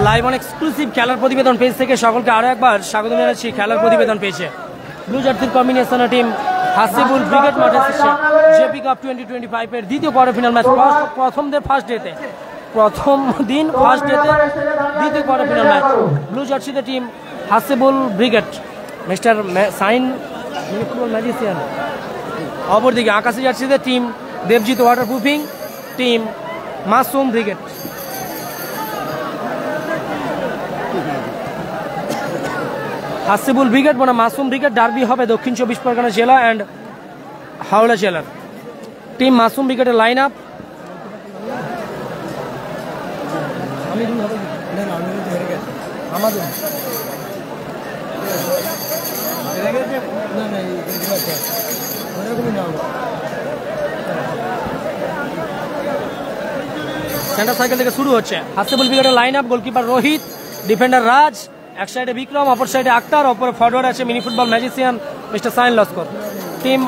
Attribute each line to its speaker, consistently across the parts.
Speaker 1: Live on exclusive খেলার প্রতিবেদন page থেকে সকলকে আরো একবার স্বাগত জানাচ্ছি। খেলার প্রতিবেদন পেয়েছে ব্লু জার্সির কম্বিনেশন টিম হাসিবুল ব্রিগেড মাঠে এসেছে জেপি কাপ 2025 এর দ্বিতীয় কোয়ার্টার ফাইনাল ম্যাচ। প্রথম দিন ফার্স্ট ডেতে দ্বিতীয় কোয়ার্টার ফাইনাল ম্যাচ ব্লু জার্সিতে টিম হাসিবুল ব্রিগেড মিস্টার সাইন ফুটবল ম্যাজিশিয়ান, অপরদিকে আকাশি জার্সিতে team Debjit waterproofing team Masum brigade. Hasibul brigade বনাম মাসুম ব্রিগেড ডার্বি হবে দক্ষিণ 24 পরগনা জেলা অ্যান্ড হাওড়া জেলার। টিম মাসুম ব্রিগেডের লাইন আপ সেন্টার সাইকেল থেকে শুরু হচ্ছে। হাসিবুল ব্রিগেডের line up goalkeeper Rohit, defender Raj, এক সাইডে বিক্রম, অপর সাইডে আক্তার, অপর ফরওয়ার্ড আছে mini football magician mister Sain Laskar. Team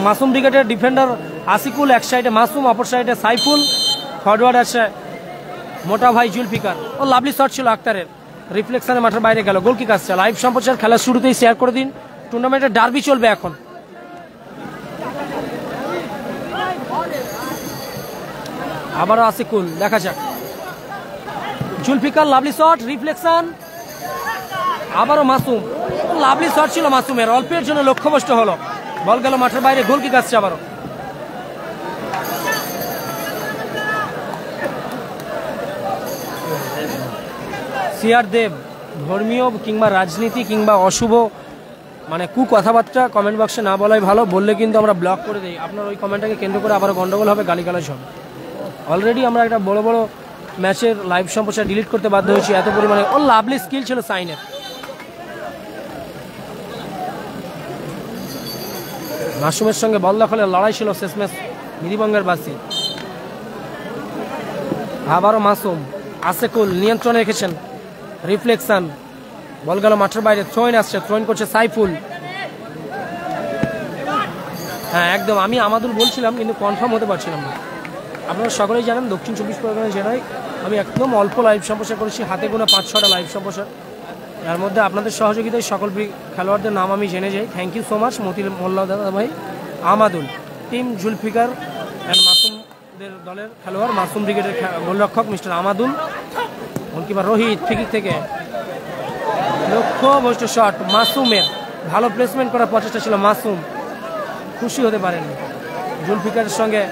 Speaker 1: Masum ব্রিগেডের ডিফেন্ডার আশিকুল, এক সাইডে মাসুম, অপর সাইডে সাইফুল, ফরওয়ার্ড আছে মোটা ভাই জুলফিকার। ও লাভলি শট ছিল আক্তারের, রিফ্লেকশনে মাঠের বাইরে গেল। গোল কিক আসছে। লাইভ সম্প্রচার খেলার শুরুতেই শেয়ার করে দিন। টুর্নামেন্টের ডার্বি চলবে এখন। আবারও আশিকুল, দেখা যাক। জুলফিকার লাভলি শট, রিফ্লেকশন, আবারও মাসুম। লাভলি শট ছিল মাসুমের, অল্পের জন্য লক্ষ্যভ্রষ্ট হলো। বল গেল মাঠের বাইরে। গোল কিক আসছে আবারও। সিআর দেব, ধর্মীয় কিংবা রাজনীতি কিংবা অশুভ মানে কথাবার্তা কমেন্ট বক্সে না বলাই ভালো, বললে কিন্তু আমরা ব্লক করে দিই। আপনার ওই কমেন্টটাকে কেন্দ্র করে আবারও গন্ডগোল হবে, গালিগালাজ হবে। অলরেডি আমরা একটা বড় বড় ম্যাচের লাইভ সম্প্রচার ডিলিট করতে বাধ্য হয়েছি, এত পরিমাণে ও লাভলি স্কিল ছিল সাইনের। মাসুমের সঙ্গে বল দখলের লড়াই ছিল শেষমেশ মিরিবঙ্গের বাসী। আবারও মাসুম, আশেকুল নিয়ন্ত্রণে রেখেছেন, রিফ্লেকশন, বল গেল মাঠের বাইরে। থ্রোইন আসছে, থ্রোইন করছে সাইফুল। হ্যাঁ একদম, আমি আমাদুল বলছিলাম কিন্তু কনফার্ম হতে পারছিলাম না। আপনারা সকলেই জানেন দক্ষিণ 24 পরগনা জেলায় আমি একদম অল্প লাইভ সম্প্রচার করেছি, হাতে গোনা 5-6টা লাইভ সম্প্রচার। এর মধ্যে আপনাদের সহযোগিতায় সকল খেলোয়াড়দের নাম আমি জেনে যাই। থ্যাংক ইউ সো মাচ মতিল মোল্লা দাদা ভাই, আমাদুল। টিম জুলফিকার অ্যান্ড মাসুমদের দলের খেলোয়াড় মাসুম ব্রিগেডের গোলরক্ষক mister Amadul. Goalkeeper Rohit, free kick থেকে লক্ষ্যভ্রষ্ট শট মাসুমের। ভালো প্লেসমেন্ট করার প্রচেষ্টা ছিল মাসুম, খুশি হতে পারেন। জুলফিকারের সঙ্গে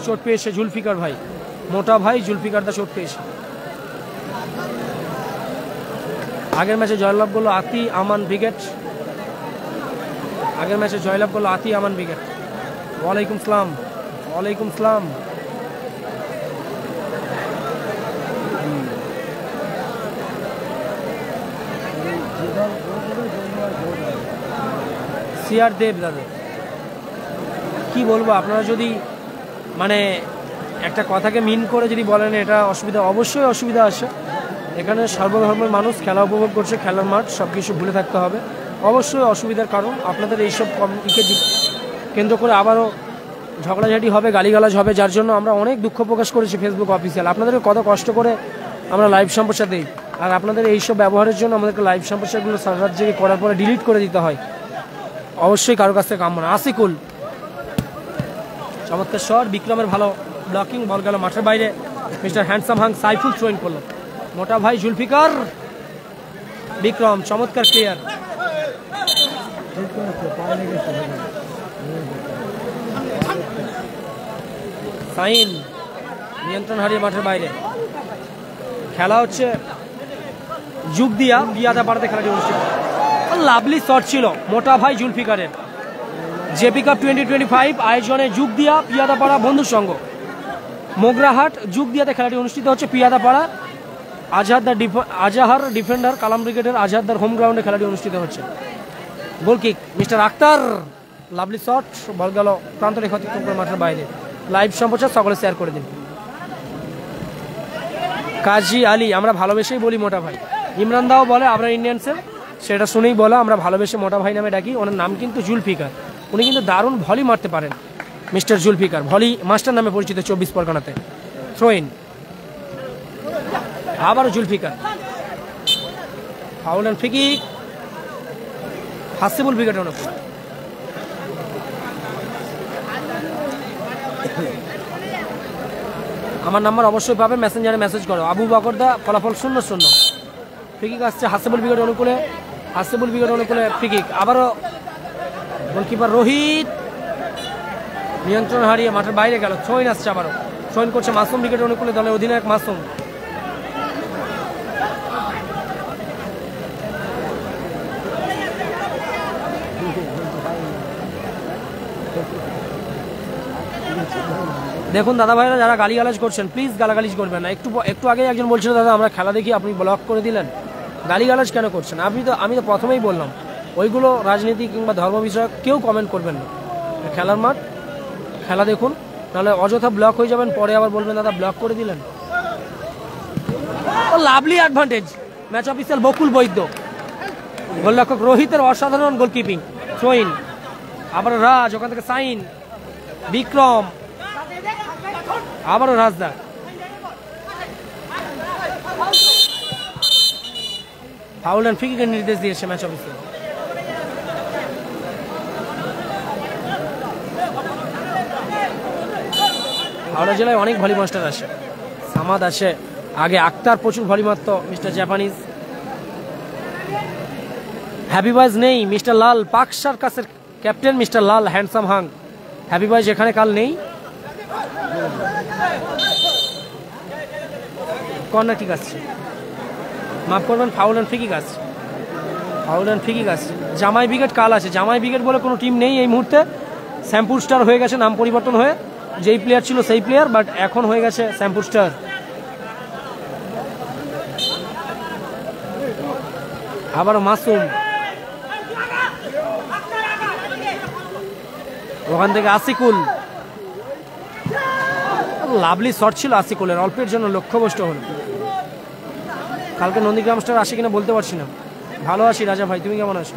Speaker 1: চোট পেয়েছে জুলফিকার ভাই, মোটা ভাই জুলফিকার দা চোট পেয়েছে। আগের ম্যাচে জয়লাভ করলো আতি আমান ব্রিগেড। ওয়ালাইকুম সালাম, ওয়ালাইকুম সালাম। সিআর দেব দাদা কি বলবো, আপনারা যদি মানে একটা কথাকে মিন করে যদি বলেন এটা অসুবিধা, অবশ্যই অসুবিধা আছে। এখানে সর্বধর্মের মানুষ খেলা উপভোগ করছে, খেলার মাঠ, সব কিছু ভুলে থাকতে হবে। অবশ্যই অসুবিধার কারণ আপনাদের এইসব কমিটিকে কেন্দ্র করে আবারও ঝগড়াঝাটি হবে, গালিগালাজ হবে, যার জন্য আমরা অনেক দুঃখ প্রকাশ করেছি ফেসবুক অফিসিয়াল। আপনাদেরকে কত কষ্ট করে আমরা লাইভ সম্প্রচার দিই, আর আপনাদের এইসব ব্যবহারের জন্য আমাদেরকে লাইভ সম্প্রচারগুলো সারা রাত জেগে করার পরে ডিলিট করে দিতে হয়। অবশ্যই কারো কাছ থেকে কাম্য না। আশিকুল, চমৎকার শট, বিক্রমের ভালো ব্লকিং, বল গেল মাঠের বাইরে। Mister handsome Hang Saiful throw-in করলো। মোটা ভাই জুলফিকার, বিক্রম, চমৎকার ক্লিয়ার। সাইন নিয়ন্ত্রণ হারিয়ে মাঠের বাইরে। খেলা হচ্ছে যুগ দিয়া পিয়াদা পাড়াতে খেলাটি অনুষ্ঠিত। লাভলি শট ছিল মোটা ভাই জুলফিকারের। জেপি কাপ 2025 আয়োজনে যুগ দিয়া পিয়াদাপাড়া বন্ধু সংঘ মোগরাহাট যুগ দিয়াতে খেলাটি অনুষ্ঠিত হচ্ছে। পিয়াদাপাড়া আজাহার ডিফেন্ডার কালাম ব্রিগেডের আজাহারদার হোম গ্রাউন্ডে খেলাটি অনুষ্ঠিত হচ্ছে। Goal kick mister Akhtar, lovely shot, ball গেল প্রান্ত রেখা অতিক্রম করে মাঠের বাইরে। লাইভ সম্প্রচার সকলে শেয়ার করে দিন। কাজী আলী, আমরা ভালোবেসেই বলি মোটা ভাই। ইমরান দাও বলে আমরা ইন্ডিয়ানসের, সেটা শুনেই বলো, আমরা ভালোবেসে মোটা ভাই নামে ডাকি। ওনার নাম কিন্তু জুলফিকার, উনি কিন্তু দারুণ ভলি মারতে পারেন। মিস্টার জুলফিকার ভলি মাস্টার নামে পরিচিত 24 পরগনাতে। থ্রোইন আবারও Zulfikar, foul and free kick, Hasibul উইকেটের অনুকূলে। আমার নাম্বার অবশ্যই পাবে, মেসেঞ্জারে মেসেজ করো। আবু বকরদা ফলাফল 0-0। ফ্রি কিক আসছে হাসিবুল উইকেট অনুকূলে, হাসিবুল উইকেট অনুকূলে ফ্রি কিক। আবারও গোলকিপার রোহিত নিয়ন্ত্রণ হারিয়ে মাঠের বাইরে গেল। থ্রোইন আসছে, আবারও থ্রোইন করছে মাসুম উইকেট অনুকূলে, দলের অধিনায়ক মাসুম। দেখুন দাদা ভাইরা যারা গালিগালাজ করছেন প্লিজ গালাগালিজ করবেন না। একটু আগে একজন বলছিল দাদা আমরা খেলা দেখি, আপনি ব্লক করে দিলেন, গালিগালাজ কেন করছেন? আমি তো প্রথমেই বললাম ওইগুলো রাজনীতি কিংবা ধর্ম বিষয়ক কেউ কমেন্ট করবেন না। খেলার মাঠ, খেলা দেখুন, নাহলে অযথা ব্লক হয়ে যাবেন, পরে আবার বলবেন দাদা ব্লক করে দিলেন। ও লাভলি অ্যাডভান্টেজ ম্যাচ অফিসিয়াল বকুল বৈদ্য, গোলরক্ষক রোহিতের অসাধারণ গোলকিপিং, থ্রোইন। আবার রাজ, ওখান থেকে সাইন, বিক্রম, আবারও রাজদা। ফাউল অ্যান্ড ফ্রি কিকের নির্দেশ দিয়েছে ম্যাচ অফিসিয়াল। হাওড়া জেলায় অনেক ভলি মাস্টার আসে, সামাদ আসে, আগে আক্তার প্রচুর ভলি মারত, মিস্টার জাপানিজ। হ্যাপি বয়েজ নেই, মিস্টার লাল পাক সার্কাসের captain mister Lal handsome hunk. Happy boys এখানে কাল নেই। কর্নার কিক আসছে, মাফ করবেন, ফাউল অ্যান্ড ফ্রি কিক আসছে, ফাউল অ্যান্ড ফ্রি কিক আসছে। জামাই ব্রিগেড কাল আছে, জামাই ব্রিগেড বলে কোনো টিম নেই এই মুহূর্তে। শ্যাম্পুর স্টার হয়ে গেছে, নাম পরিবর্তন হয়ে, যেই প্লেয়ার ছিল সেই প্লেয়ার, বাট এখন হয়ে গেছে শ্যাম্পুর স্টার। আবার মাসুম, ওখান থেকে আসিকুল, লাভলি শট ছিল আসিকুলের, অল্পের জন্য লক্ষ্যভ্রষ্ট হল। কালকে নন্দীগ্রাম স্টার আসে কিনা বলতে পারছি না। ভালো আছি রাজা ভাই, তুমি কেমন আছো?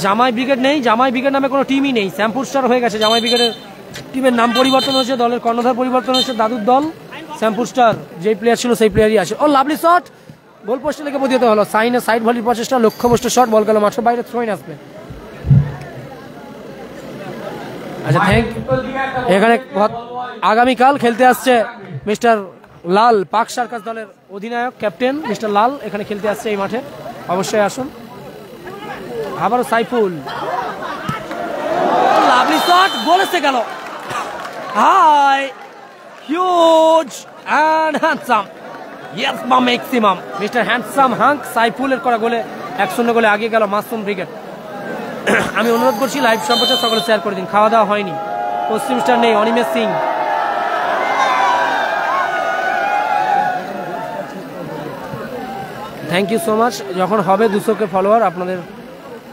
Speaker 1: জামাই ব্রিগেড নেই, জামাই ব্রিগেড নামে কোনো টিমই নেই, শ্যাম্পুর স্টার হয়ে গেছে। জামাই ব্রিগেডের টিমের নাম পরিবর্তন হয়েছে, দলের কর্ণধার পরিবর্তন হয়েছে, দাদুর দল শ্যাম্পুর স্টার, যেই প্লেয়ার ছিল সেই প্লেয়ারই আসে। ও লাভলি শট, গোল পোস্টে লেগে প্রতিহত হলো। সাইনের সাইড ভলির প্রচেষ্টা, লক্ষ্যভ্রষ্ট শট, বল গেল মাঠের বাইরে, থ্রোইন আসবে। আচ্ছা থ্যাংক ইউ। এখানে আগামীকাল খেলতে আসছে মিস্টার লাল, পাক সার্কাস দলের অধিনায়ক ক্যাপ্টেন মিস্টার লাল এখানে খেলতে আসছে এই মাঠে, অবশ্যই আসুন। আবারও সাইফুল, লাভলি শট, গোল এসে গেল। High huge and handsome, yes মা ম্যাক্সিমাম, মিস্টার হ্যান্ডসাম হাঙ্ক সাইফুলের করা গোলে 1-0 গোলে আগিয়ে গেল মাসুম ব্রিগেড। আমি অনুরোধ করছি লাইভ সম্প্রচার সকলে শেয়ার করে দিন। খাওয়া দাওয়া হয়নি, পশ্চিম স্টার নেই, Animesh Singh. Thank you so much. যখন হবে 200K ফলোয়ার আপনাদের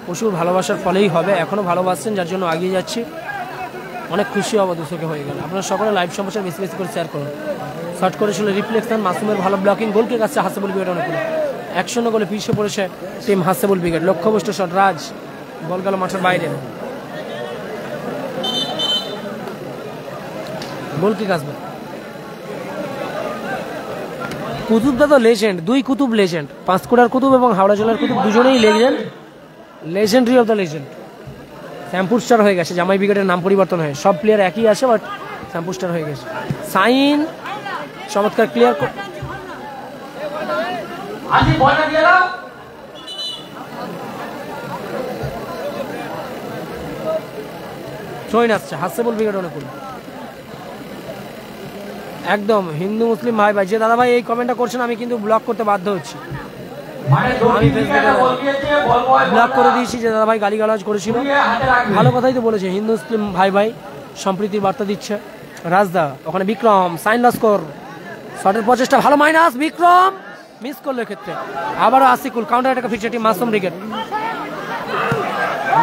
Speaker 1: প্রচুর ভালোবাসার ফলেই হবে, এখনও ভালোবাসছেন যার জন্য এগিয়ে যাচ্ছি, অনেক খুশি হব 200K হয়ে গেল। আপনারা সকলে লাইভ সম্প্রচার বেশি বেশি করে শেয়ার করুন। শর্ট করেছিল রিফ্লেকশন, মাসুমের ভালো ব্লকিং, গোলকে কাছে হাসিবুল ব্রিগেড অনুকূলে 1-0 গোলে পিছিয়ে পড়েছে টিম হাসিবুল ব্রিগেড। লক্ষ্যভ্রষ্ট শট, রাজ, বল গেল মাঠের বাইরে, গোল কিক আসবে। কুতুবদা তো লেজেন্ড, দুই কুতুব লেজেন্ড, পাঁশকুড়ার কুতুব এবং হাওড়া জেলার কুতুব দুজনেই legend, legendary of the legend. শ্যাম্পুর স্টার হয়ে গেছে, জামাই ব্রিগেডের নাম পরিবর্তন হয়ে, সব প্লেয়ার একই আসে বাট শ্যাম্পুর স্টার হয়ে গেছে। সাইন চমৎকার ক্লিয়ার, থ্রোইন আসছে হাসিবুল ব্রিগেড অনুকূলে। একদম হিন্দু মুসলিম ভাই ভাই, যে দাদা ভাই এই কমেন্টটা করছেন আমি কিন্তু ব্লক করতে বাধ্য হচ্ছি। আমি ফেসবুকে ব্লক করে দিয়েছি যে দাদা ভাই গালিগালাজ করেছিল, ভালো কথাই তো বলেছে, হিন্দু মুসলিম ভাই ভাই সম্প্রীতির বার্তা দিচ্ছে। রাজদা, ওখানে বিক্রম, সাইন লস্কর, শটের প্রচেষ্টা ভালো, মাইনাস, বিক্রম মিস করলো এক্ষেত্রে। আবারও আসিকুল, কাউন্টার অ্যাটাকে ফিরছে টিম মাসুম ব্রিগেড,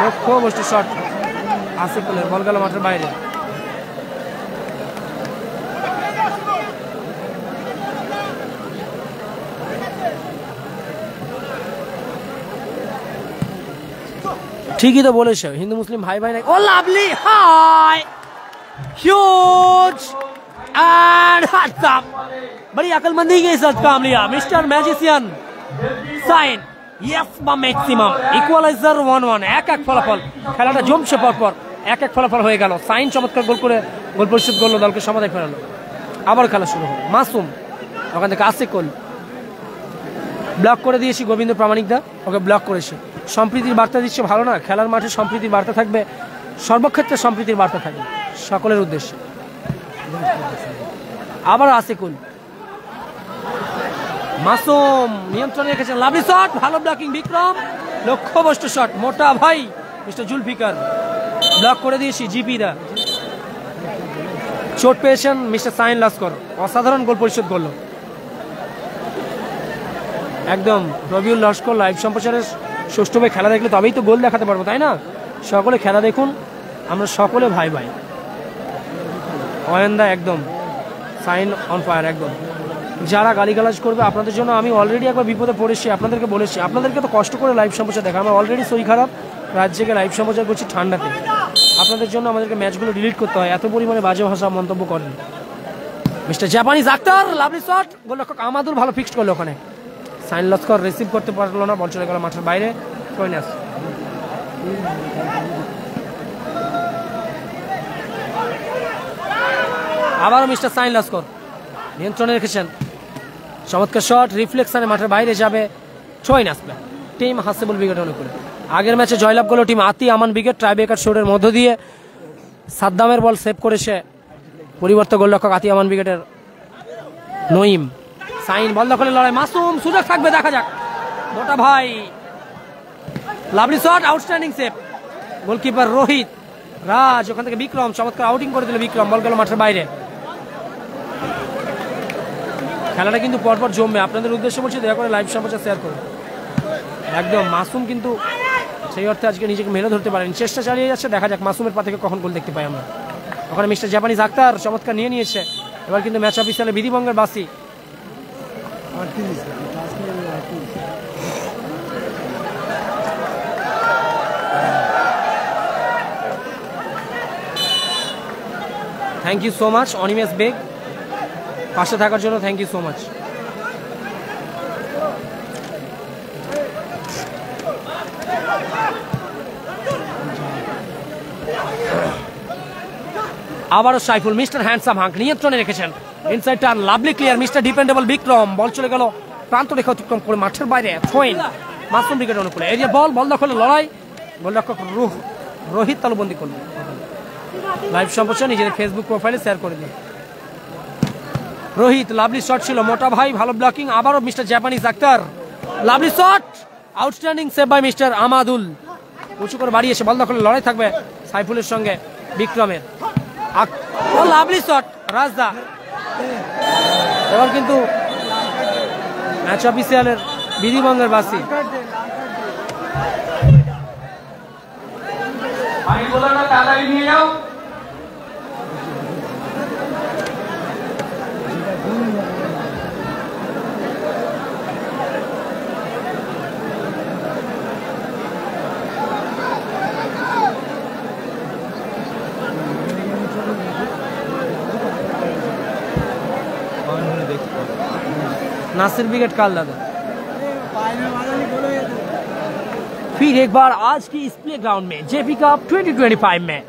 Speaker 1: লক্ষ্যভ্রষ্ট শট আসিকুলের, বল গেল মাঠের বাইরে। ঠিকই তো বলেছে, হিন্দু মুসলিম ভাই ভাই নাই। Oh lovely, high huge and handsome, बड़ी अकलमंदी के साथ काम लिया मिस्टर मैजिशियन साइन यस বা ম্যাক্সিমাম ইকুয়ালাইজার 1-1 এক এক ফলাফল খেলাটা জমছে পরপর এক এক ফলাফল হয়ে গেল সাইন চমৎকার গোল করে গোল পরিশোধ করলো দলকে সমাধান ফেরালো আবার খেলা শুরু হলো মাসুম ওখান থেকে আসিকুল ব্লক করে দিয়েছি গোবিন্দ প্রামাণিকদা ওকে ব্লক করেছে সম্প্রীতির বার্তা দিচ্ছে ভালো না খেলার মাঠে সম্প্রীতির বার্তা থাকবে সর্বক্ষেত্রে সম্প্রীতির বার্তা থাকবে সকলের উদ্দেশ্যে আবার আসিকুল মাসুম নিয়ন্ত্রণে রেখেছেন লাভলি শট ভালো ব্লকিং বিক্রম লক্ষ্যভ্রষ্ট শট মোটা ভাই মিস্টার জুলফিকার ব্লক করে দিয়েছি জিপি দা চোট পেয়েছেন মিস্টার সাইন লস্কর অসাধারণ গোল পরিশোধ করলো একদম রবিউল লস্কর লাইভ সম্প্রচারের সুষ্ঠুভাবে খেলা দেখলে তবেই তো গোল দেখাতে পারবো তাই না সকলে খেলা দেখুন আমরা সকলে ভাই ভাই অয়েন্দা একদম সাইন অন ফায়ার একদম যারা গালিগালাজ করবে আপনাদের জন্য আমি অলরেডি একবার বিপদে পড়েছি আপনাদেরকে বলেছি আপনাদেরকে তো কষ্ট করে লাইভ সম্প্রচার দেখা আমরা অলরেডি শরীর খারাপ রাত জেগে লাইভ সম্প্রচার করছি ঠান্ডাতে আপনাদের জন্য আমাদেরকে ম্যাচগুলো ডিলিট করতে হয় এত পরিমাণে বাজে ভাষা মন্তব্য করেন mister Japanese Akhtar lovely shot গোলরক্ষক আমাদুল ভালো ফিক্সড করলো ওখানে সাইন লস্কর রিসিভ করতে পারলো না বল চলে গেল মাঠের বাইরে কইনাস আবারও মিস্টার সাইন লস্কর নিয়ন্ত্রণে রেখেছেন চমৎকার শট রিফ্লেকশনে মাঠের বাইরে যাবে ছয়নাস টিম হাসিবুল উইকেট অনুকূলে আগের ম্যাচে জয়লাভ করলো টিম আতি আমান উইকেট টাইব্রেকার শটের মধ্য দিয়ে সাদ্দামের বল সেভ করেছে পরিবর্তে গোলরক্ষক আতি আমান উইকেটের নঈম সাইন বল দখলের লড়াই মাসুম সুযোগ থাকবে দেখা যাক মোটা ভাই lovely shot outstanding save goalkeeper Rohit Raj ওখান থেকে বিক্রম চমৎকার আউটিং করে দিল বিক্রম বল গেল মাঠের বাইরে খেলাটা কিন্তু পরপর জমবে আপনাদের উদ্দেশ্যে বলছি দয়া করে লাইভ সম্প্রচার শেয়ার করুন একদম মাসুম কিন্তু সেই অর্থে আজকে নিজেকে মেলে ধরতে পারেন চেষ্টা চালিয়ে যাচ্ছে দেখা যাক মাসুমের পা থেকে কখন গোল দেখতে পাই আমরা ওখানে মিস্টার জাপানিজ আক্তার চমৎকার নিয়ে নিয়েছে এবার কিন্তু ম্যাচ অফিসিয়ালে বিধিভঙ্গের বাসি thank you so much Animesh Beg পাশে থাকার জন্য থ্যাংক ইউ সো মাচ আবারও সাইফুল মিস্টার হ্যান্ডসাম হাঙ্ক নিয়ন্ত্রণে রেখেছেন inside turn lovely clear mister dependable Bikram ball চলে গেল প্রান্ত রেখা অতিক্রম করে মাঠের বাইরে থ্রোইন মাসুম উইকেট অনুকূলে এরিয়া বল দখলে লড়াই গোলরক্ষক রোহিত তালুবন্দি করল লাইভ সম্প্রচার নিজের ফেসবুক প্রোফাইলে শেয়ার করে দিন রোহিত লাভলি শট ছিল মোটা ভাই ভালো ব্লকিং আবারও mister Japanese Akhtar lovely shot outstanding save by mister Amadul উঁচু করে বাড়িয়েছে বল দখলে লড়াই থাকবে সাইফুলের সঙ্গে বিক্রমের লাভলি শট রাজদা এবার কিন্তু ম্যাচ অফিসিয়ালের বিধিভঙ্গের বাসি নিয়ে যাও नासिर विकेट काल दादा फिर एक बार आज की इस प्ले ग्राउंड में जेपी कप 2025 में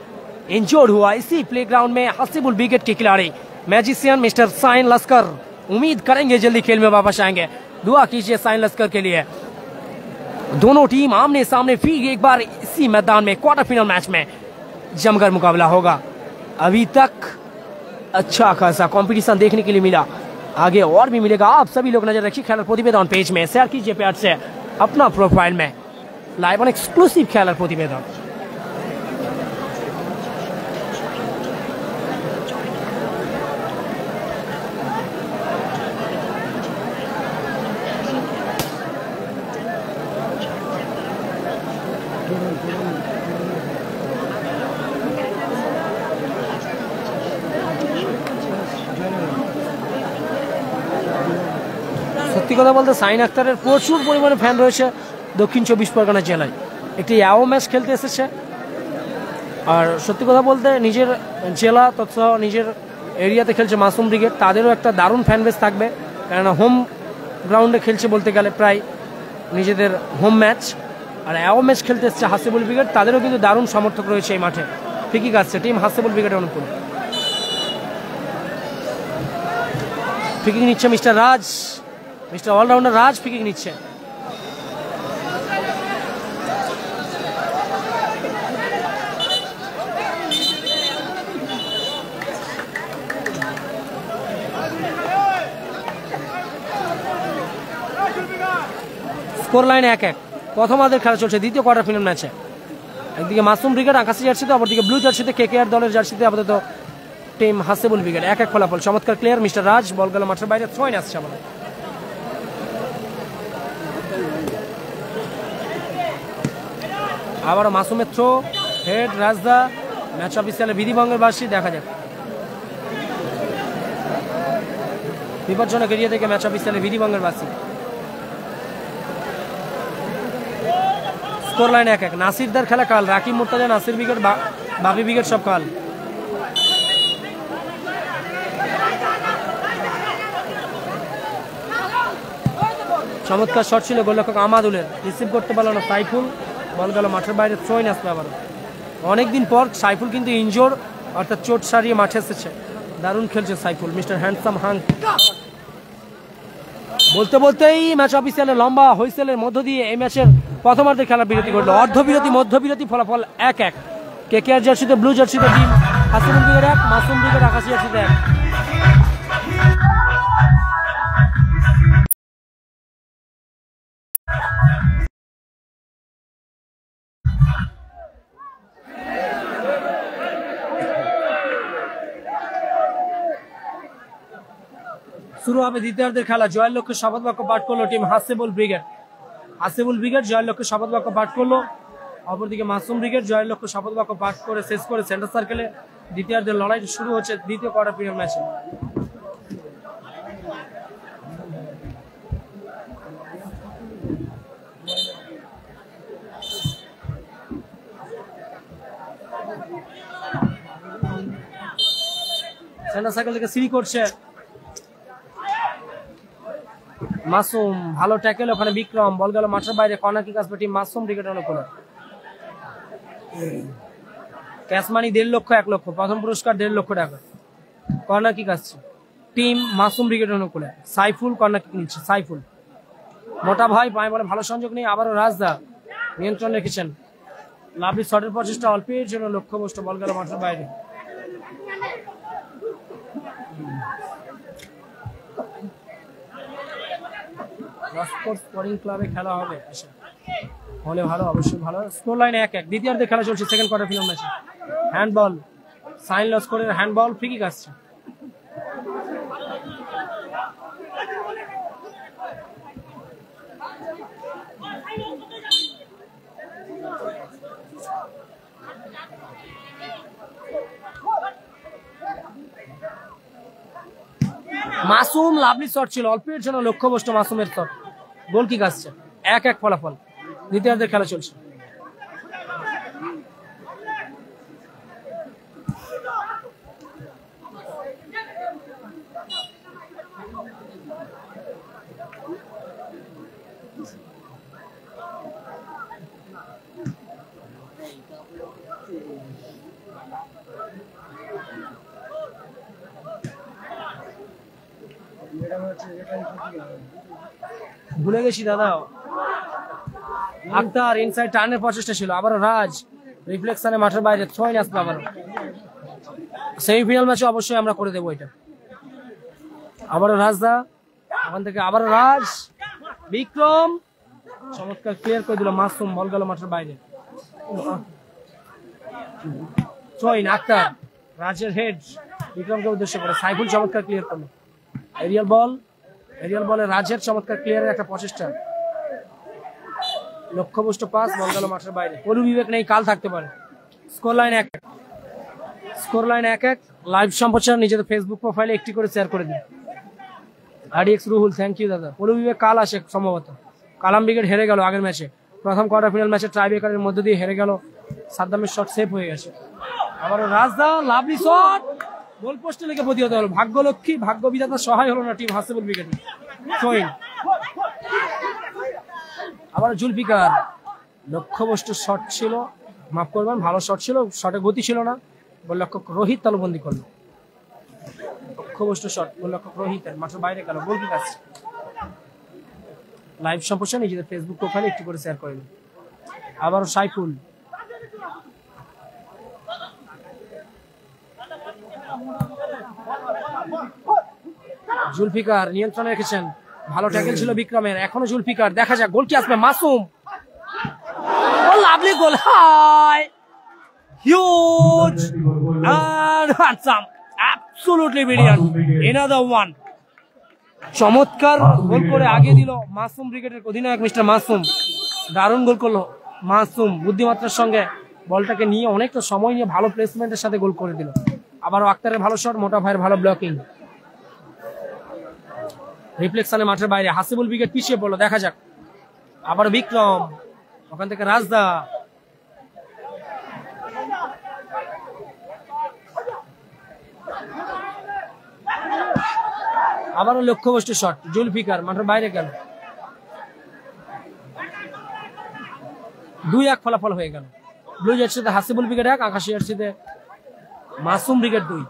Speaker 1: इंजोर्ड हुआ इसी प्ले ग्राउंड में हसीबुल विकेट के खिलाड़ी मैजिशियन मिस्टर साइन लस्कर उम्मीद करेंगे जल्दी खेल में वापस आएंगे दुआ कीजिए साइन लस्कर के लिए दोनों टीम आमने सामने फिर एक बार इसी मैदान में क्वार्टर फाइनल मैच में जमकर मुकाबला होगा अभी तक अच्छा खासा कंपटीशन देखने के लिए मिला आगे और भी मिलेगा आप सभी लोग नजर रखिए खेलर प्रतिवेदन पेज में शेयर कीजिए प्यार से अपना प्रोफाइल में लाइव और एक्सक्लूसिव खेलर प्रतिवेदन সত্যি কথা বলতে সাইন আক্তারের প্রচুর পরিমাণে ফ্যান রয়েছে দক্ষিণ 24 পরগনা জেলায় একটি ইয়াও ম্যাচ খেলতে এসেছে আর সত্যি কথা বলতে নিজের জেলা তথা নিজের এরিয়াতে খেলছে মাসুম ব্রিগেড, তাদেরও একটা দারুণ ফ্যান বেস থাকবে, কেননা হোম গ্রাউন্ডে খেলছে বলতে গেলে প্রায় নিজেদের হোম ম্যাচ। আর অ্যাও ম্যাচ খেলতে এসছে হাসিবুল ব্রিগেড, তাদেরও কিন্তু দারুণ সমর্থক রয়েছে এই মাঠে। ঠিকই আসছে টিম হাসিবুল ব্রিগেডের অনুকূল। ফ্রিকিক নিচ্ছে মিস্টার রাজ, মিস্টার অলরাউন্ডার রাজ ফ্রিকিক নিচ্ছে। স্কোর লাইন 1-1, প্রথমার্ধের খেলা চলছে দ্বিতীয় কোয়ার্টার ফাইনাল ম্যাচে। একদিকে মাসুম ব্রিগেড আকাশি জার্সিতে, অপরদিকে ব্লু জার্সিতে কেকেআর দলের জার্সিতে আপাতত টিম হাসিবুল ব্রিগেড। 1-1 ফলাফল। চমৎকার ক্লিয়ার মিস্টার রাজ, বল গেল মাঠের বাইরে, থ্রো ইন আসছে আমাদের। আবারও মাসুমের থ্রো, হেড রাজদা, ম্যাচ অফিসিয়ালের বিধিভঙ্গের বার্ষিক, দেখা যাক। বিপজ্জনক এরিয়া থেকে ম্যাচ অফিসিয়ালের বিধিভঙ্গের বার্ষিক। Score line 1-1। নাসিরদার খেলা কাল, রাকিব মুর্তজা, নাসির ব্রিগেড, বাবি ব্রিগেড সব কাল। চমৎকার শট ছিল গোলরক্ষক আমাদুলের, রিসিভ করতে পারল না সাইফুল, বল গেল মাঠের বাইরে, থ্রো ইন আসবে আবার। অনেকদিন পর সাইফুল কিন্তু ইনজোর, অর্থাৎ চোট সারিয়ে মাঠে এসেছে। দারুণ খেলছে সাইফুল, মিস্টার হ্যান্ডসাম হাং। বলতে বলতেই ম্যাচ অফিসিয়ালের লম্বা হুইসেলের মধ্য দিয়ে এই ম্যাচের প্রথমার্ধের খেলা বিরতি ঘটল। অর্ধবিরতি, মধ্যবিরতি, ফলাফল 1-1। কেকেআর জার্সিতে, ব্লু জার্সিতে team Hasibul brigade 1, Masum brigade আকাশি জার্সিতে 1। শুরু হবে দ্বিতীয়ার্ধের খেলা। জয়ের লক্ষ্যে শপথ বাক্য পাঠ করলো team Hasibul brigade. Hasibul brigade জয়ের লক্ষ্যে শপথ বাক্য পাঠ করলো, অপরদিকে মাসুম ব্রিগেড জয়ের লক্ষ্যে শপথ বাক্য পাঠ করে শেষ করে সেন্টার সার্কেলে দ্বিতীয়ার্ধের লড়াই শুরু হচ্ছে দ্বিতীয় কোয়ার্টার ফাইনাল ম্যাচে। সেন্টার সার্কেল থেকে সিঁড়ি করছে মাসুম, ভালো ট্যাকেল ওখানে বিক্রম, বল গেল মাঠের বাইরে, কর্নার কিক আসবে টিম মাসুম ব্রিগেডের অনুকূলে। ক্যাশ মানি 1.5 লক্ষ 1 লক্ষ, প্রথম পুরস্কার 1.5 লক্ষ টাকা। কর্নার কিক আসছে টিম মাসুম ব্রিগেডের অনুকূলে। সাইফুল কর্নার কিক নিচ্ছে, সাইফুল মোটা ভাই পায়ে বলে ভালো সংযোগ নেই, আবারও রাজদা নিয়ন্ত্রণ রেখেছেন। লাভলি শটের প্রচেষ্টা অল্পের জন্য লক্ষ্যভ্রষ্ট, বল গেল মাঠের বাইরে। স্পোর্টিং ক্লাবে খেলা হবে, আচ্ছা হলে ভালো, অবশ্যই ভালো। স্কোর লাইন 1-1, দ্বিতীয়ার্ধে খেলা চলছে সেকেন্ড কোয়ার্টার ফাইনাল ম্যাচে। হ্যান্ডবল, সাইন লস করে হ্যান্ডবল, ফ্রি কিক আসছে। মাসুম, লাভলি শট ছিল, অল্পের জন্য লক্ষ্যভ্রষ্ট মাসুমের শট, গোল কিক আসছে। 1-1 ফলাফল, দ্বিতীয়ার্ধের খেলা চলছে। ভুলে গেছি দাদা, আক্তার ইনসাইড টার্নের প্রচেষ্টা ছিল, আবারও রাজ রিফ্লেকশনে মাঠের বাইরে, থ্রো ইন আসবে আবারও। সেমিফাইনাল ম্যাচে অবশ্যই আমরা করে দেবো এটা। আবারও রাজদা, ওখান থেকে আবারও রাজ, বিক্রম চমৎকার ক্লিয়ার করে দিল মাসুম, বল গেল মাঠের বাইরে। থ্রো ইন আক্তার, রাজের হেড বিক্রমকে উদ্দেশ্য করে, সাইফুল চমৎকার ক্লিয়ার করলো। এরিয়াল বল, এরিয়াল বলে রাজের চমৎকার ক্লিয়ারের একটা প্রচেষ্টা, লক্ষ্যভ্রষ্ট পাস, বল গেল মাঠের বাইরে। পলু বিবেক নেই, কাল থাকতে পারে। Score line 1-1, score line 1-1। Live সম্প্রচার নিজেদের ফেসবুক প্রোফাইলে একটি করে শেয়ার করে দিন। আরডিএক্স রুহুল, থ্যাংক ইউ দাদা। পলু বিবেক কাল আসে সম্ভবত। কালাম ব্রিগেড হেরে গেল আগের ম্যাচে, প্রথম কোয়ার্টার ফাইনাল ম্যাচে ট্রাইব্রেকারের মধ্যে দিয়ে হেরে গেল। সাদ্দামের শট সেভ হয়ে গেছে। আবারও রাজদা, লাভলি শট, গোল পোস্টে লেগে প্রতিহত হলো। ভাগ্যলক্ষ্মী ভাগ্য বিধাতা সহায় হলো না টিম হাসিবুল ব্রিগেড। সোহিন আবার জুলফিকার, লক্ষ্যভ্রষ্ট শট ছিল, মাফ করবেন, ভালো শট ছিল, শটে গতি ছিল না। গোলরক্ষক রোহিত তালুবন্দি করলো। লক্ষ্যভ্রষ্ট শট, গোলরক্ষক রোহিতের মাঠের বাইরে গেল। গোল কিক আসছে। লাইভ সম্প্রচার নিজেদের ফেসবুক প্রোফাইলে একটু করে শেয়ার করে দিন। আবারও সাইফুল, জুলফিকার নিয়ন্ত্রণে রেখেছেন, ভালো ট্যাকেল ছিল বিক্রমের, এখনো জুলফিকার, দেখা যাক গোল কি আসবে। Masum, lovely goal, high huge and handsome, absolutely brilliant, another one, চমৎকার গোল করে আগে দিল মাসুম ব্রিগেডের অধিনায়ক মিস্টার মাসুম। দারুণ গোল করলো মাসুম, বুদ্ধিমাত্রার সঙ্গে বলটাকে নিয়ে অনেকটা সময় নিয়ে ভালো প্লেসমেন্টের সাথে গোল করে দিল। আবারও আক্তারের ভালো শট, মোটা ভাইয়ের ভালো ব্লকিং, রিফ্লেকশনে মাঠের বাইরে। হাসিবুল ব্রিগেড পিছিয়ে পড়লো, দেখা যাক। আবার বিক্রম, ওখান থেকে রাজদা, আবারও লক্ষ্যভ্রষ্ট শট, জুলফিকার মাঠের বাইরে গেল। 2-1 ফলাফল হয়ে গেল। ব্লু জার্সিতে হাসিবুল ব্রিগেড 1, আকাশী জার্সিতে মাসুম ব্রিগেড 2।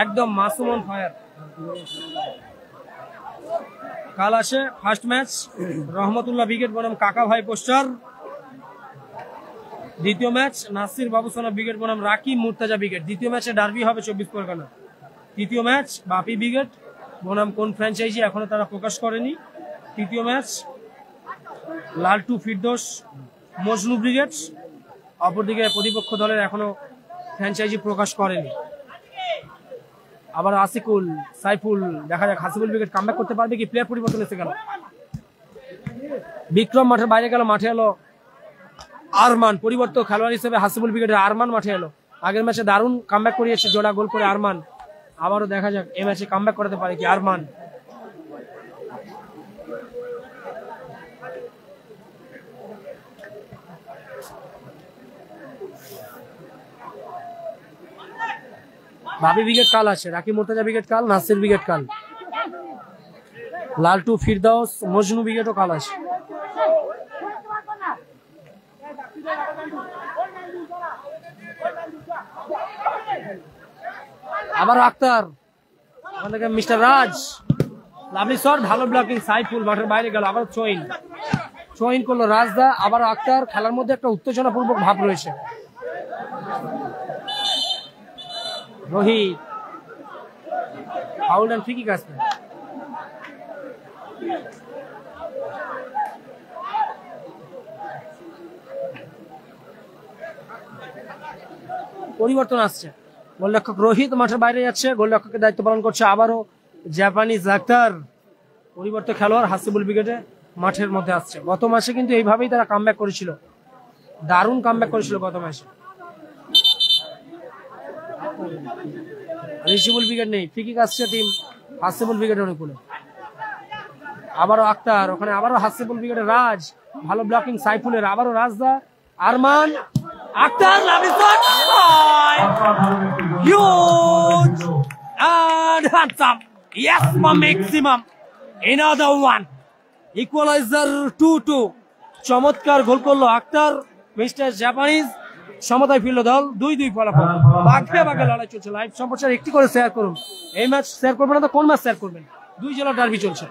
Speaker 1: একদম মাসুম অন ফায়ার। কাল আসে ফার্স্ট ম্যাচ রহমতুল্লাহ ব্রিগেড বনাম কাকা ভাই পোস্টার। দ্বিতীয় ম্যাচ নাসির বাবুসোনা ব্রিগেড বনাম রাকিব মুর্তাজা ব্রিগেড। দ্বিতীয় ম্যাচে ডার্বি হবে 24 পরগনা। তৃতীয় ম্যাচ বাপি ব্রিগেড বনাম কোন ফ্র্যাঞ্চাইজি এখনো তারা প্রকাশ করেনি। তৃতীয় ম্যাচ লালটু ফিরদোস মজনু ব্রিগেড, অপরদিকে প্রতিপক্ষ দলের এখনো ফ্র্যাঞ্চাইজি প্রকাশ করেনি। আবার আসিকুল, সাইফুল, দেখা যাক হাসিবুল ব্রিগেড কামব্যাক করতে পারবে কি। প্লেয়ার পরিবর্তন এসে গেল, বিক্রম মাঠের বাইরে গেল, মাঠে এলো আরমান, পরিবর্তন খেলোয়াড় হিসেবে হাসিবুল ব্রিগেডের আরমান মাঠে এলো। আগের ম্যাচে দারুণ কামব্যাক করিয়েছে, জোড়া গোল করে আরমান। আবারও দেখা যাক এই ম্যাচে কামব্যাক করতে পারে কি আরমান। বাবি ব্রিগেড কাল আছে, রাকিব মুর্তাজা ব্রিগেড কাল, নাসির ব্রিগেড কাল, লালটু ফিরদৌস মজনু ব্রিগেডও কাল আছে। আবার আক্তার, ওখান থেকে মিস্টার রাজ, লাভলি শট, ভালো ব্লকিং, সাইফুল মাঠের বাইরে গেল। আবার চোইন করলো রাজদা। আবার আক্তার, খেলার মধ্যে একটা উত্তেজনাপূর্বক ভাব রয়েছে। Rohit, foul and free kick আসবে। পরিবর্তন আসছে, গোলরক্ষক রোহিত মাঠের বাইরে যাচ্ছে, গোলরক্ষকের দায়িত্ব পালন করছে আবারও জাপানিজ আক্তার। পরিবর্তন খেলোয়াড় হাসিবুল ব্রিগেডে মাঠের মধ্যে আসছে। গত মাসে কিন্তু এইভাবেই তারা কামব্যাক করেছিল, দারুণ কামব্যাক করেছিল গত মাসে। রিশিবুল ব্রিগেড নেই, ফ্রি কিক আসছে টিম হাসিবুল ব্রিগেডের অনুকূলে। আবারও আক্তার, ওখানে আবারও হাসিবুল ব্রিগেডের রাজ, ভালো ব্লকিং সাইফুলের। আবারও রাজদা, Arman, Akhtar, lovely shot, huge and handsome, yes maximum, another one, equalizer 2-2। চমৎকার গোল করলো আক্তার, মিস্টার জাপানিজ। সমতায় ফিরল দল, 2-2 ফলাফল। বাঘে বাঘে লড়াই চলছে। লাইভ সম্প্রচার একটি করে শেয়ার করুন। এই ম্যাচ শেয়ার করবেন না তো কোন ম্যাচ শেয়ার করবেন? 2 জেলার ডার্বি চলছে।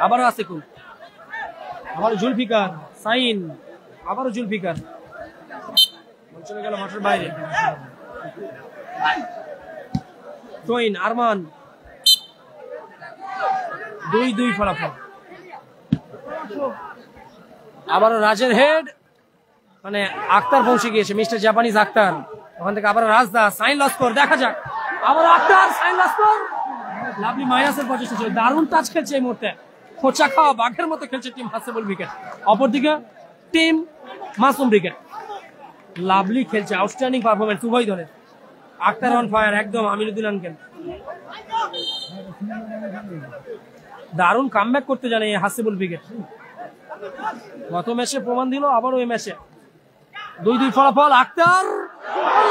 Speaker 1: আবারও আসিকুল, আবারও জুলফিকার, সাইন, আবারও জুলফিকার, চলে গেল মাঠের বাইরে। চোইন, আরমান, 2-2 ফলাফল। আবারও রাজের হেড, মানে আক্তার পৌঁছে গিয়েছে, মিস্টার জাপানিজ আক্তার। ওখান থেকে আবার রাজদা, সাইন লস কর, দেখা যাক। আবার আক্তার, সাইন লস কর, লাভলি মাইনাসের প্রচেষ্টা ছিল, দারুণ টাচ খেলছে এই মুহূর্তে, খোঁচা খাওয়া বাঘের মতো খেলছে টিম হাসিবুল ব্রিগেড। অপরদিকে টিম মাসুম ব্রিগেড লাভলি খেলছে, আউটস্ট্যান্ডিং পারফরমেন্স উভয় দলের। আক্তার অন ফায়ার, একদম আমিনুদ্দিন আনকেল দারুণ কামব্যাক করতে জানে এই হাসিবুল ব্রিগেড। গত ম্যাচে প্রমাণ দিল, আবারও এই ম্যাচে 2-2 ফলাফল। আক্তার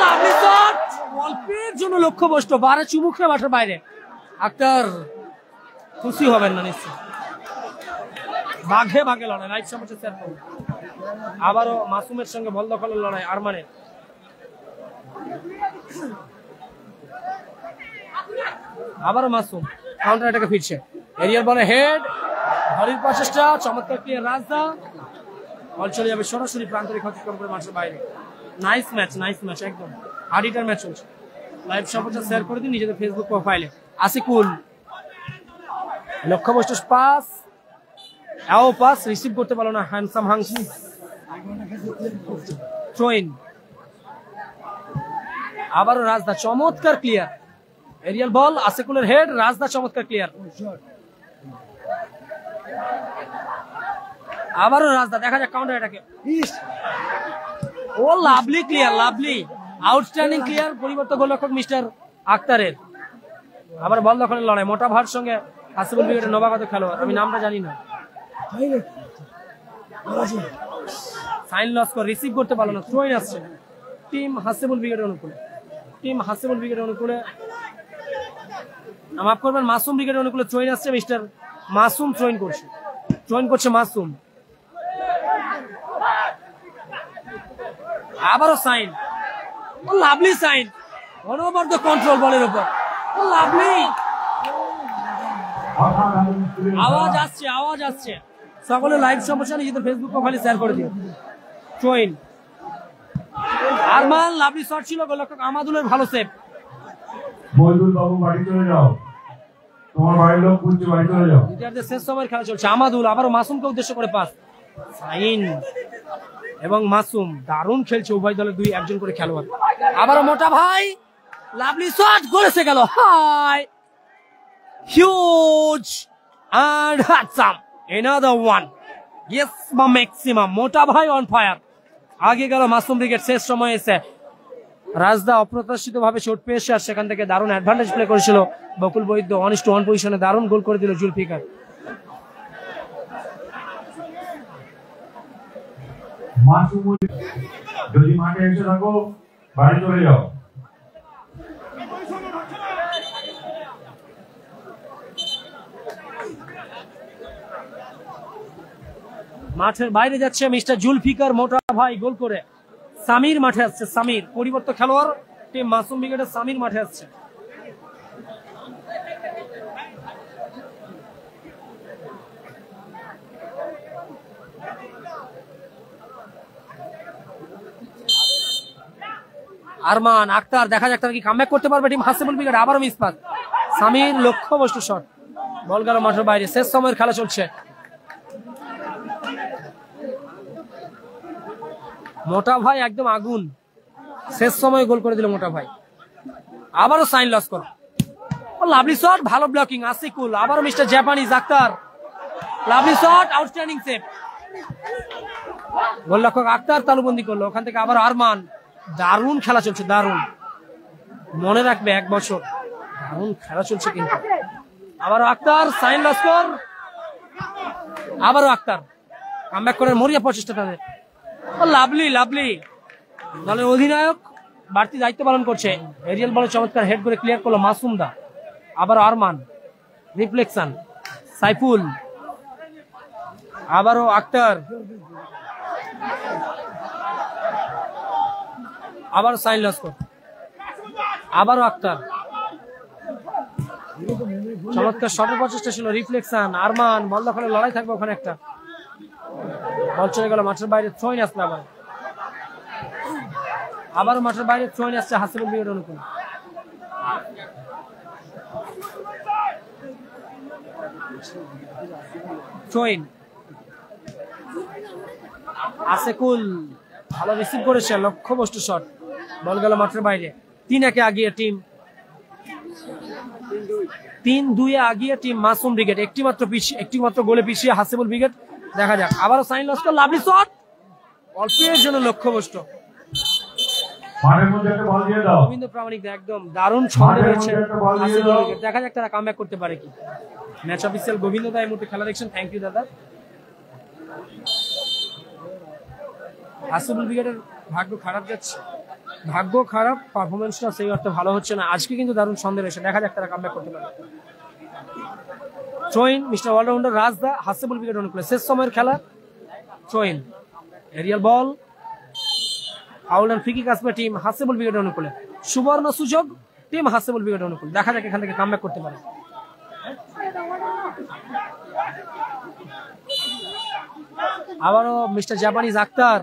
Speaker 1: লাভলি শট, অল্পের জন্য লক্ষ্যভ্রষ্ট, বারে চুমুকে মাঠের বাইরে। আক্তার খুশি হবেন না নিশ্চয়, বাঘে বাঘে লড়াই। লাইভ সমাচার শেয়ার করুন। আবারও মাসুমের সঙ্গে বল দখলের লড়াই আরমানের। আবারও মাসুম কাউন্টার অ্যাটাকে ফিরছে, এরিয়ার বলে হেড, হরির প্রচেষ্টা, চমৎকার ক্লিয়ার রাজদা, বল চলে যাবে সরাসরি প্রান্তরিক অতিক্রম করে মাঠের বাইরে। নাইস ম্যাচ, একদম হার্ডিটার ম্যাচ চলছে। লাইভ সমাচার শেয়ার করে দিন নিজেদের ফেসবুক প্রোফাইলে। আসিকুল লক্ষ্যভ্রষ্ট পাস, পাস রিসিভ করতে পারলো না হ্যান্ডসাম হাংসি। থ্রোইন, আবারও রাজদা চমৎকার ক্লিয়ার, এরিয়াল বল, আসিকুলের হেড, রাজদা চমৎকার ক্লিয়ার। আবারও রাজদা, দেখা যাক কাউন্টার এটাকে। Oh lovely clear, lovely outstanding clear, পরিবর্তন গোলরক্ষক মিস্টার আক্তারের। আবার বল দখলের লড়াই, মোটা ভার সঙ্গে হাসিবুল ব্রিগেডের নবাগত খেলোয়াড়, আমি নামটা জানি না। সাইন লস করে রিসিভ করতে পারলো না, থ্রোইন আসছে টিম হাসিবুল ব্রিগেডের অনুকূলে। মাফ করবেন, মাসুম ব্রিগেডের অনুকূলে থ্রোইন আসছে, মিস্টার মাসুম থ্রোইন করছে মাসুম। আবারও সাইন, লাভলি সাইন, অনবদ্য কন্ট্রোল বলের উপর, লাভলি। আওয়াজ আসছে, সকলে লাইভ সমস্যা নিজেদের ফেসবুক প্রোফাইলে শেয়ার করে দিও। থ্রোইন, আরমান লাভলি শট ছিল, গোলরক্ষক আমাদুলের ভালো সেভ।
Speaker 2: মইদুল বাবু বাড়ি চলে যাও, তোমার বাড়ির লোক বুঝছে বাড়ি চলে যাও।
Speaker 1: দ্বিতীয়ার্ধের শেষ সময়ের খেলা চলছে। আমাদুল আবারও মাসুমকে উদ্দেশ্য করে পাস, সাইন এবং মাসুম দারুণ খেলছে উভয় দলের দুই একজন করে খেলোয়াড়। আবারও মোটা ভাই, লাভলি শট, গোলে গেল, high huge and handsome, another one, yes বা ম্যাক্সিমাম। মোটা ভাই অন ফায়ার, আগে গেল মাসুম ব্রিগেড। শেষ সময় এসে রাজদা অপ্রত্যাশিত ভাবে শট পেয়েছে, আর সেখান থেকে দারুণ অ্যাডভান্টেজ প্লে করেছিল বকুল বৈদ্য। 1-1 পজিশনে দারুণ গোল করে দিল জুলফিকার।
Speaker 2: যদি মাঠে এসে থাকো বাড়ি চলে যাও।
Speaker 1: মাঠের বাইরে যাচ্ছে মিস্টার জুলফিকার, মোটা ভাই গোল করে। সামির মাঠে আসছে, সামির পরিবর্তন খেলোয়াড় টিম মাসুম ব্রিগেডের, সামির মাঠে আসছে। আরমান, আক্তার, দেখা যাক তারা কি কামব্যাক করতে পারবে টিম হাসিবুল ব্রিগেড। আবারও miss pass, Samir লক্ষ্যভ্রষ্ট shot, ball গেল মাঠের বাইরে। শেষ সময়ের খেলা চলছে। মোটা ভাই একদম আগুন, শেষ সময় গোল করে দিল মোটা ভাই। আবারও সাইন লস কর, লাভলি শট, ভালো ব্লকিং আসিকুল। আবারও mister Japanese Akhtar, lovely shot, outstanding save. গোলরক্ষক আক্তার তালুবন্দি করলো, ওখান থেকে আবার আরমান। দারুণ খেলা চলছে, দারুণ, মনে রাখবে 1 বছর, দারুণ খেলা চলছে। কিন্তু আবারও আক্তার, সাইন লস কর, আবারও আক্তার কামব্যাক করার মরিয়া প্রচেষ্টা তাদের। লাভলি, দলের অধিনায়ক বাড়তি দায়িত্ব পালন করছে। এরিয়াল বলে চমৎকার হেড করে ক্লিয়ার করলো মাসুম দা। আবার আরমান, রিফ্লেকশন, সাইফুল, আবারও আক্তার, আবারও সাইন লস কর, আবারও আক্তার। চমৎকার শটের প্রচেষ্টা ছিল, রিফ্লেকশন, আরমান, বল দখলে লড়াই থাকবে ওখানে একটা। বল চলে গেল মাঠের বাইরে, থ্রোইন আসবে আবারও মাঠের বাইরে থ্রোইন আসছে হাসিবুল ব্রিগেডের অনুকূল। থ্রোইন, আসিকুল ভালো রিসিভ করেছে, লক্ষ্যভ্রষ্ট শট, বল গেল মাঠের বাইরে। 3-1 আগিয়ে টিম, 3-2 আগিয়ে টিম মাসুম ব্রিগেড। একটি মাত্র গোলে পিছিয়ে হাসিবুল ব্রিগেড। দেখা যাক, আবারও সাইন লস কর, লাভলি শট, অল্পের জন্য লক্ষ্যভ্রষ্ট। গোবিন্দ প্রামাণিক একদম দারুণ ছন্দে রয়েছে হাসিবুল ব্রিগেড। দেখা যাক তারা কামব্যাক করতে পারে কি। ম্যাচ অফিসিয়াল গোবিন্দ দা এই মুহূর্তে খেলা দেখছেন, থ্যাংক ইউ দাদা। হাসিবুল ব্রিগেডের ভাগ্য খারাপ যাচ্ছে, ভাগ্য খারাপ, পারফরমেন্সটা সেই অর্থে ভালো হচ্ছে না। আজকে কিন্তু দারুণ সন্দেহ এসে দেখা যাক তারা কামব্যাক করতে পারে। থ্রোইন মিস্টার অলরাউন্ডার রাজদা হাসিবুল ব্রিগেড অনুকূলে শেষ সময়ের খেলা। Throw in aerial ball, foul and free kick আসবে টিম হাসিবুল ব্রিগেড অনুকূলে। সুবর্ণ সুযোগ টিম হাসিবুল ব্রিগেড অনুকূল, দেখা যাক এখান থেকে কামব্যাক করতে পারে। আবারও মিস্টার জাপানিজ আক্তার,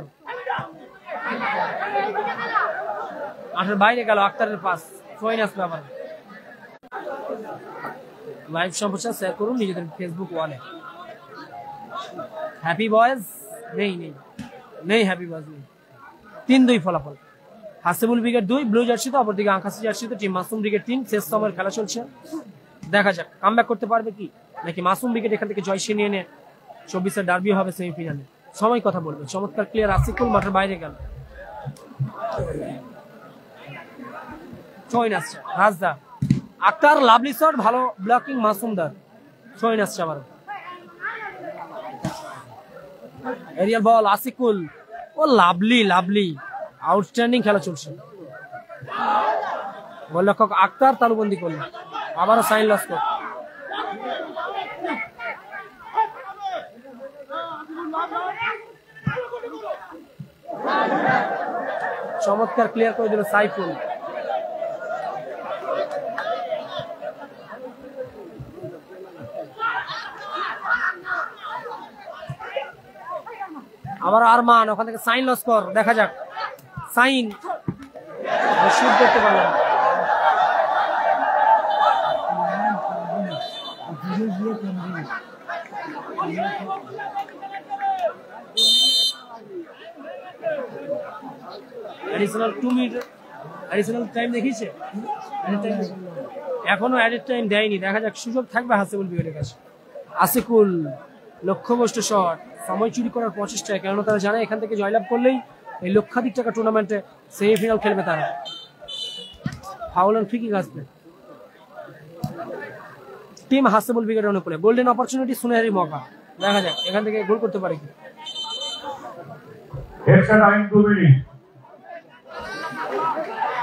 Speaker 1: মাঠের বাইরে গেল আক্তারের পাস। থ্রোইন আসবে আবার। লাইভ সম্প্রচার শেয়ার করুন নিজেদের ফেসবুক ওয়ালে। হ্যাপি বয়েজ নেই, নেই নেই হ্যাপি বয়েজ নেই। 3-2 ফলাফল। হাসিবুল ব্রিগেড 2 ব্লু জার্সিতে, অপরদিকে আকাশি জার্সিতে টিম মাসুম ব্রিগেড 3। শেষ সময়ের খেলা চলছে, দেখা যাক কামব্যাক করতে পারবে কি নাকি মাসুম ব্রিগেড এখান থেকে জয় ছিনিয়ে নিয়ে 24-এর ডার্বি হবে সেমিফাইনালে। সময় কথা বলবে। চমৎকার ক্লিয়ার আসিকুল মাঠের বাইরে গেল। থ্রোইন আসছে রাজদা, আক্তার লাভলি শট, ভালো ব্লকিং মাসুমদার। থ্রোইন আসছে আবার। এরিয়াল বল আসিকুল, ও লাভলি লাভলি আউটস্ট্যান্ডিং খেলা চলছে। গোলরক্ষক আক্তার তালুবন্দি করলেন, আবারও সাইন লস কর। চমৎকার ক্লিয়ার করে দিল সাইফুল। আবার আরমান, ওখান থেকে সাইন লস কর, দেখা যাক। সাইন শুট করতে পারল না। অ্যাডিশনাল 2 মিনিট অ্যাডিশনাল টাইম দেখিয়েছে, এখনো অ্যাডেড টাইম দেয়নি। দেখা যাক, সুযোগ থাকবে হাসিবুল ব্রিগেডের কাছে। আসিকুল লক্ষ্যভ্রষ্ট শট, সময় চুরি করার প্রচেষ্টায়, কেননা তারা জানে এখান থেকে জয়লাভ করলেই এই লক্ষাধিক টাকা টুর্নামেন্টে সেমিফাইনাল খেলবে তারা। ফাউল এন্ড ফ্রি কিক আসবে টিম হাসিবুল ব্রিগেডের অনুকূলে। গোল্ডেন অপরচুনিটি, সুনেহারি মৌকা, দেখা যাক এখান থেকে গোল করতে পারে কি।
Speaker 2: Extra time 2 minute.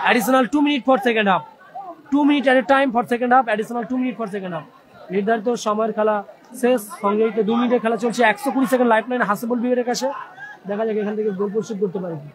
Speaker 1: Additional 2 minutes for second half. 2 minutes at a time for second half. Additional 2 minutes for second half. নির্ধারিত সময়ের খেলা শেষ, সংযোজিত 2 মিনিটের খেলা চলছে। 120 সেকেন্ড লাইফ লাইন হাসিবুল ব্রিগেডের কাছে, দেখা যাক এখান থেকে গোল পরিশোধ করতে পারে কি।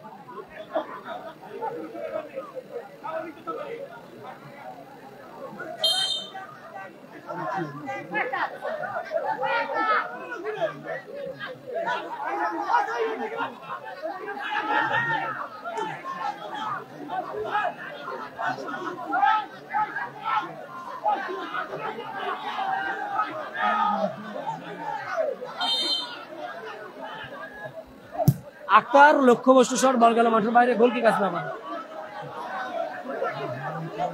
Speaker 1: আক্তার লক্ষ্যবস্তু শট, বল গেল মাঠের বাইরে, গোল কিক আসবে আবার।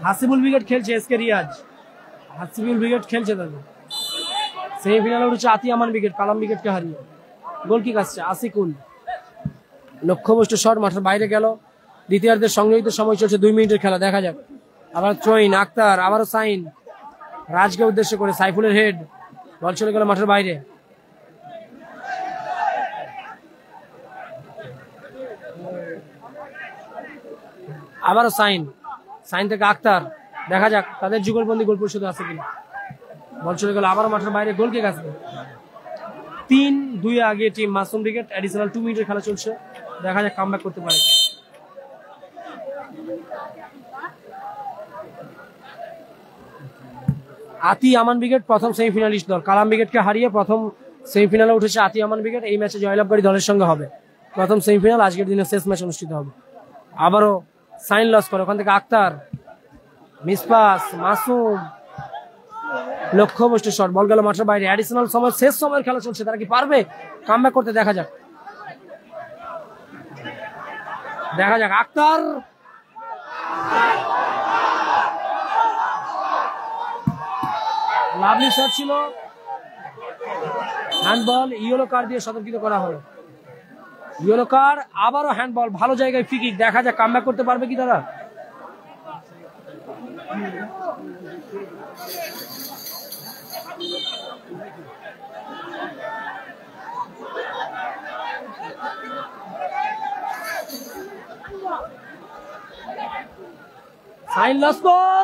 Speaker 1: হাসিবুল ব্রিগেড খেলছে এসকে রিয়াজ, হাসিবুল ব্রিগেড খেলছে তাদের। সেমিফাইনালে উঠেছে আতি আমান ব্রিগেড কালাম ব্রিগেডকে হারিয়ে। গোল কিক আসছে আসিকুল, লক্ষ্যবস্তু শট মাঠের বাইরে গেল। দ্বিতীয়ার্ধের সংযোজিত সময় চলছে, 2 মিনিটের খেলা, দেখা যাক। আবার থ্রোইন, আক্তার, আবারও সাইন, রাজকে উদ্দেশ্য করে সাইফুলের হেড, বল চলে গেল মাঠের বাইরে। আবারও সাইন, সাইন থেকে আক্তার, দেখা যাক তাদের যুগলবন্দি গোল পরিশোধ আছে কিনা। বল চলে গেল আবারও মাঠের বাইরে, গোল কিক আসবে। 3-2 আগে টিম মাসুম ব্রিগেড। অ্যাডিশনাল 2 মিনিটের খেলা চলছে, দেখা যাক কামব্যাক করতে পারে। আতি আমান ব্রিগেড প্রথম সেমিফাইনালিস্ট দল, কালাম ব্রিগেডকে হারিয়ে প্রথম সেমিফাইনালে উঠেছে আতি আমান ব্রিগেড। এই ম্যাচে জয়লাভকারী দলের সঙ্গে হবে প্রথম সেমিফাইনাল। আজকের দিনে শেষ ম্যাচ অনুষ্ঠিত হবে। আবারও সাইন লস করে, ওখান থেকে আক্তার, মিসপাস, মাসুম, লক্ষ্যবস্তু শট, বল গেল মাঠের বাইরে। অ্যাডিশনাল সময়, শেষ সময়ের খেলা চলছে, তারা কি পারবে কামব্যাক করতে, দেখা যাক। দেখা যাক আক্তার, লাভলি শট ছিল, হ্যান্ডবল, ইয়েলো কার্ড দিয়ে সতর্কিত করা হলো। ইয়েলো কার্ড, আবারও হ্যান্ডবল, ভালো জায়গায় ফ্রি কিক, দেখা যাক কামব্যাক করতে পারবে কি তারা। সাইন লস্কর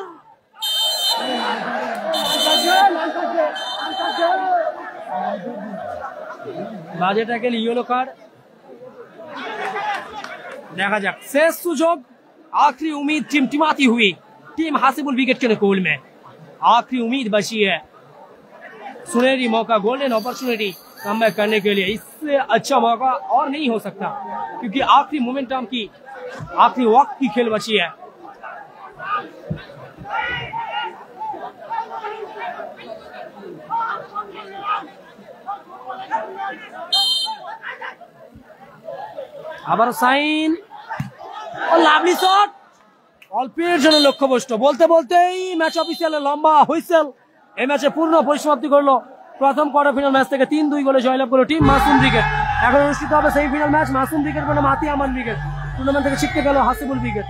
Speaker 1: বাজে ট্যাকেল, ইয়েলো কার্ড। देखा जाए शेष सुजोग, आखिरी उम्मीद टिमटिमाती हुई टीम हासिबुल विकेट के नुकूल में। आखिरी उम्मीद बची है, सुनहरी मौका, गोल्डन अपॉर्चुनिटी कमबैक करने के लिए। इससे अच्छा मौका और नहीं हो सकता, क्योंकि आखिरी मोमेंटम की, आखिरी वक्त की खेल बची है। আবার সাইন ও লাভলি শট, অল্পের জন্য লক্ষ্যভ্রষ্ট। বলতে বলতেই ম্যাচ অফিসিয়ালের লম্বা হুইসেল। এই ম্যাচে পূর্ণ পরিসমাপ্তি করলো প্রথম কোয়ার্টার ফাইনাল ম্যাচ থেকে 3-2 গোলে জয়লাভ করলো টিম মাসুম ক্রিকেট। এখন অনুষ্ঠিত হবে সেমিফাইনাল ম্যাচ, মাসুম ক্রিকেট মানে মাতি আমান ক্রিকেট। টুর্নামেন্ট থেকে ছিটকে গেল হাসিবুল ক্রিকেট।